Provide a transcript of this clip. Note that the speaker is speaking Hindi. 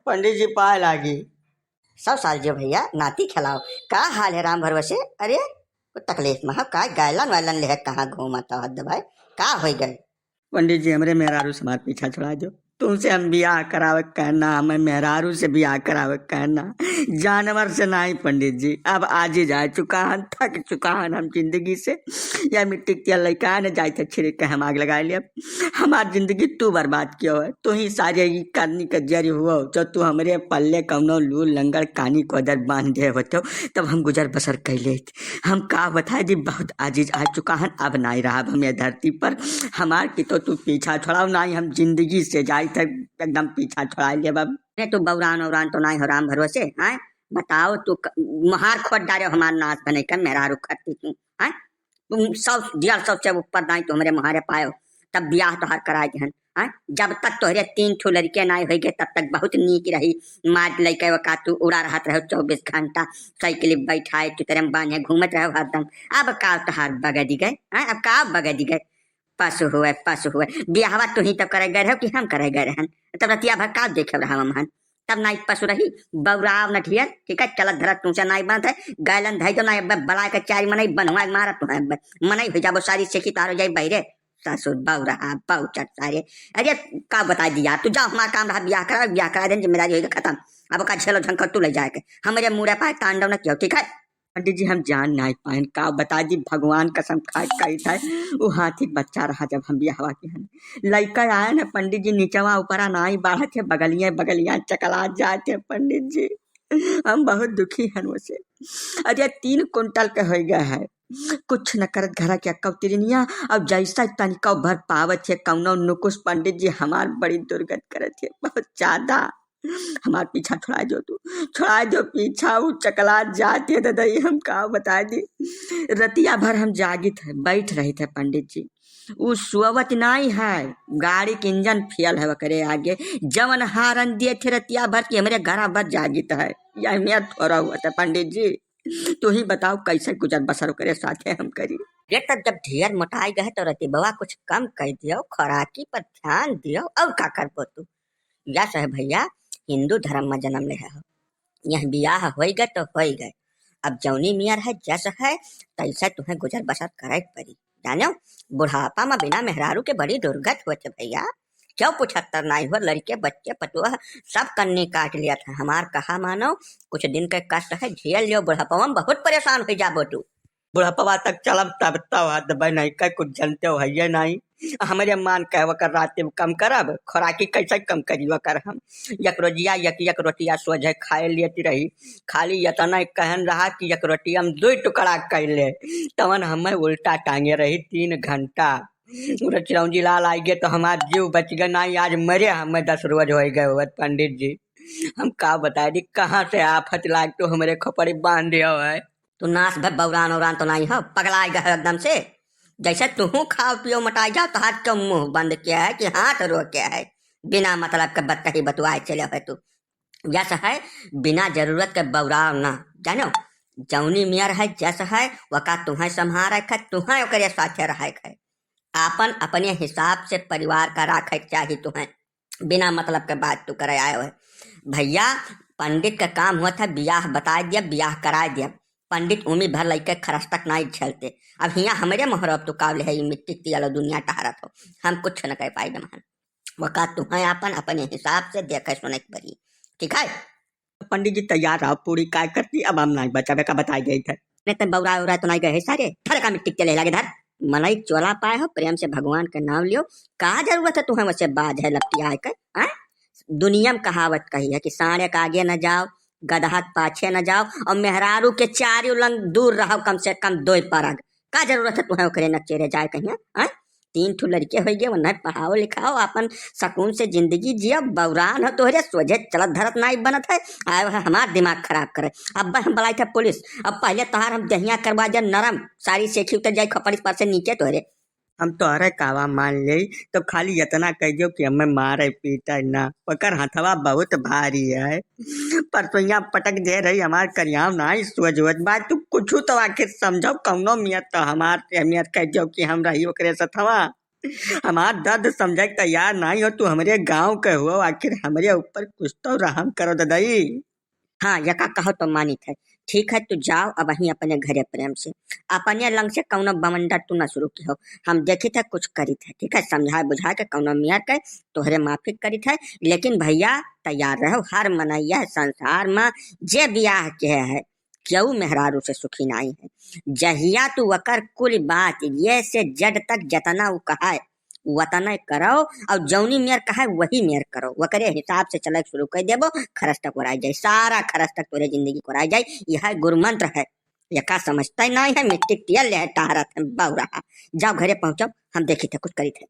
पंडित जी पाए लागी। 100 साल जो भैया नाती खिलाओ। का हाल है राम भरवसे? अरे को तकलीफ में हो का? गायलन वायलन ले कहाँ घूमता हद भाई? का हो गए? पंडित जी हमरे मेहरारू समाज पीछा छोड़ा दो। तुमसे हम बियाह करावे कहना, हमें मेहरारू से बियाह करावे कहना, जानवर से नहीं पंडित जी। अब आज ही जा चुका हन, थक चुका हन हम जिंदगी से। या मिट्टी के लड़का न जाए थे छिड़क के हम आग लगा लिया। हमार जिंदगी तू बर्बाद किया है। तू ही सारे करनी का जरी हुआ जो तू हमरे पल्ले कौनो लूल लंगड़ कानी को दर बांध दे होते तब हम गुजर बसर कैले। हम का बताए जी, बहुत आजीज आ चुका हन। अब नहीं रहा हमें धरती पर। हमार की तो तू पीछा छोड़ाओ नहीं, हम जिंदगी से जाए तक एकदम पीछा छोड़ा लिया। बाब तू बौरान औरान तो नहीं हो राम भरोसे? हाँ बताओ, तू महार खोद डारे हमार नाश बने कर मेरा रुख करती तू। हाँ तुम सब दिया सबसे ऊपर नहीं तो हमारे महारे पायो तब ब्याह तोहार कराए हन। हाँ जब तक तोहरे 3 ठो लड़के नहीं हो गए तब तक बहुत नीक रही। मार लैके वका तू उड़ा रहत रहो 24 घंटा साइकिल बैठाए तू तेरे बांधे घूमत रहो हरदम। अब का तोहार बगदी गए? हाँ अब का बगदी गए? पशु हुए ब्याहवा तू ही तब करे गए रहो कि हम करे गए रहन? तब रतिया भर का देखे रहा हम तब नहीं पशु रही बौराव न ठियर। ठीक है चलत धरत तुमसे नहीं बनत है। गैलन धई तो नहीं बड़ा के 4 मनई बनवा मारत तो है मनई हो जाबो सारी सेखी तारो जाई बहरे ससुर बौरा बहुचट सारे। अरे का बता दिया तू जा हमारा काम रहा ब्याह करा दे जिम्मेदारी होगी खत्म। अब का झेलो झंकर तू ले जाके हमारे मुँह पाए तांडव न किया। ठीक है पंडित जी हम जान नहीं पाए का बता जी, भगवान कसम खाए कही था। वो हाथी बच्चा रहा जब हम बियाहवा के हन लड़का आया ना पंडित जी नीचवा ऊपरा नहीं बढ़ा थे बगलियां चकला जाते पंडित जी। हम बहुत दुखी हन उसे। अरे 3 कुंटल के हो गए है, कुछ न करत घर के कौतरनिया। अब जैसा तनिका भर पावत है कौनो नुकुस पंडित जी हमार बड़ी दुर्गत करत है बहुत ज्यादा। हमार पीछा छोड़ा दो पीछा वो चकला जाते दई। हम का बता दी, रतिया भर हम जागित है बैठ रहे थे पंडित जी। वो सुवत नहीं है, गाड़ी के इंजन फेल है वकरे आगे जवन हारन दिए थे रतिया भर की हमारे घर भर जागित है। यह मैं थोड़ा हुआ था पंडित जी। तू ही बताओ कैसे गुजर बसर करे साथे हम करी। ये तब जब ढेर मोटाई गए तो रति बवा कुछ कम कर दियो, खुराकी पर ध्यान दियो और का कर तू। यस है भैया, हिंदू धर्म में जन्म ले हो, यह बियाह हो गए तो हो गए। अब जौनी मियार है जस है तैसे तुम्हें गुजर बसर करे पड़ी। जानो बुढ़ापा में बिना मेहरारू के बड़ी दुर्गत होते भैया। क्यों 75 नहीं हो, लड़के बच्चे पटुआ सब कन्नी काट लिया था। हमार कहा मानो कुछ दिन के कष्ट है झेल लियो, बुढ़ापा में बहुत परेशान हो जाबो तू। बुढ़ापा तक चलब तब दबाई नहीं कर कुछ जानते हो है नहीं। हमारे मान कह वकर रात कम करब, खुराकी कैसे कम करी वकर हम यक रोजिया यक रोटिया सोझे खाए लेती रही। खाली यतना कहन रहा कि यक रोटी हम 2 टुकड़ा कैले तवन हमें उल्टा टांगे रही 3 घंटा। चिरौंजी लाल आई गए तो हमार जीव बच गए नहीं, आज मरे हमें 10 रोज हो गए पंडित जी। हम का बताए दी कहाँ से आफत लाग तो हमारे खोपड़ी बांध दिया है। तू नाश भर बौरान औरान तो नहीं हो, पगला गए एकदम से। जैसे तू खाओ पियो मटाई जाओ तो हाथ क्यों मुंह बंद किया है कि हाथ रो क्या है? बिना मतलब के बत्तही बतुआए चले है तू। जैसा है बिना जरूरत के बौराव ना जानो। जौनी मियर है जैसा है वका तुम्हें संभाल रखे, तुम्हें ओकरे साथे रहे है। आपन अपने हिसाब से परिवार का राखे चाहिए तुम्हें, बिना मतलब के बात तू करे आयो है। भैया पंडित का काम हुआ था ब्याह बता दिया, ब्याह करा दिया। पंडित उम्मीद भर लैके खरस तक नहीं झेलते। अब हिया हमारे मोहरब तो काबले है मिट्टी तियालो दुनिया टहरत हो, हम कुछ न कर पाए महान। वका तुम्हें अपन अपने हिसाब से देखे सुने की पड़ी। ठीक है पंडित जी तैयार रहो, पूरी काय करती अब हम नहीं बचावे का बताई गई थे। नहीं तो बौरा उरा तो नहीं गए सारे थर का मिट्टी चले लगे धर मनई चोला पाए हो, प्रेम से भगवान का नाम लियो। का जरूरत है तुम्हें वैसे बाज है लपटी आए कर? दुनिया में कहावत कही है कि साढ़े के आगे न जाओ गदहा पाछे न जाओ और मेहरारू के 4 लंग दूर रहो कम से कम 2 परग। का जरूरत है तुम्हें ओकरे नचेरे जाए कहीं? 3 ठो लड़के हो गए उन्हें पढ़ाओ लिखाओ अपन सकून से जिंदगी जियो। बौरान हो तोहरे सोझे चलत धरत नहीं बनत है, आए है हमार दिमाग खराब करे। अब हम बुलाई थे पुलिस, अब पहले तोहार हम दहिया करवा जा नरम सारी सेखी उतर जाए खपड़ी पर से नीचे तोहरे। हम तोहरे कावा मान ले तो खाली इतना कह दो कि हमें मारे पीटा ना, पकर हथवा बहुत भारी है। परसों पटक दे रही हमार करियाम ना सोच बात तू कुछ तो आखिर समझो कौनो मियत तो हमार अहमियत कह दो कि हम रही ओकरे सथवा। हमार दर्द समझे के तैयार नहीं हो, तू हमारे गांव के हो, आखिर हमारे ऊपर कुछ तो रहम करो ददाई। हाँ यका कहो तो मानित है। ठीक है तू जाओ अब वहीं अपने घरे प्रेम से। अपने लंग से कौनो बवंडर तू ना शुरू की हो। हम देखी थे कुछ करी थे, ठीक है, समझा बुझा के कौनो मियाँ के तोहरे माफी करी थे। लेकिन भैया तैयार रहो, हर मनैया है संसार में जे बियाह के है केहू मेहरारू से सुखी नहीं है। जहिया तू वकर कुल बात ये से जड तक जतना उ कहा वतना करो, और जौनी मेयर कहा वही मेयर करो, वकरे हिसाब से चलक शुरू कर देबो। खरस तक कराई जाए, सारा खरस तक तोरे जिंदगी कराई जाए। यह गुरुमंत्र है। यका समझता ही नहीं है, मिट्टी तेल ले टहरत है बहु रहा। जाओ घरे पहुंचो, हम देखी थे कुछ करी थे।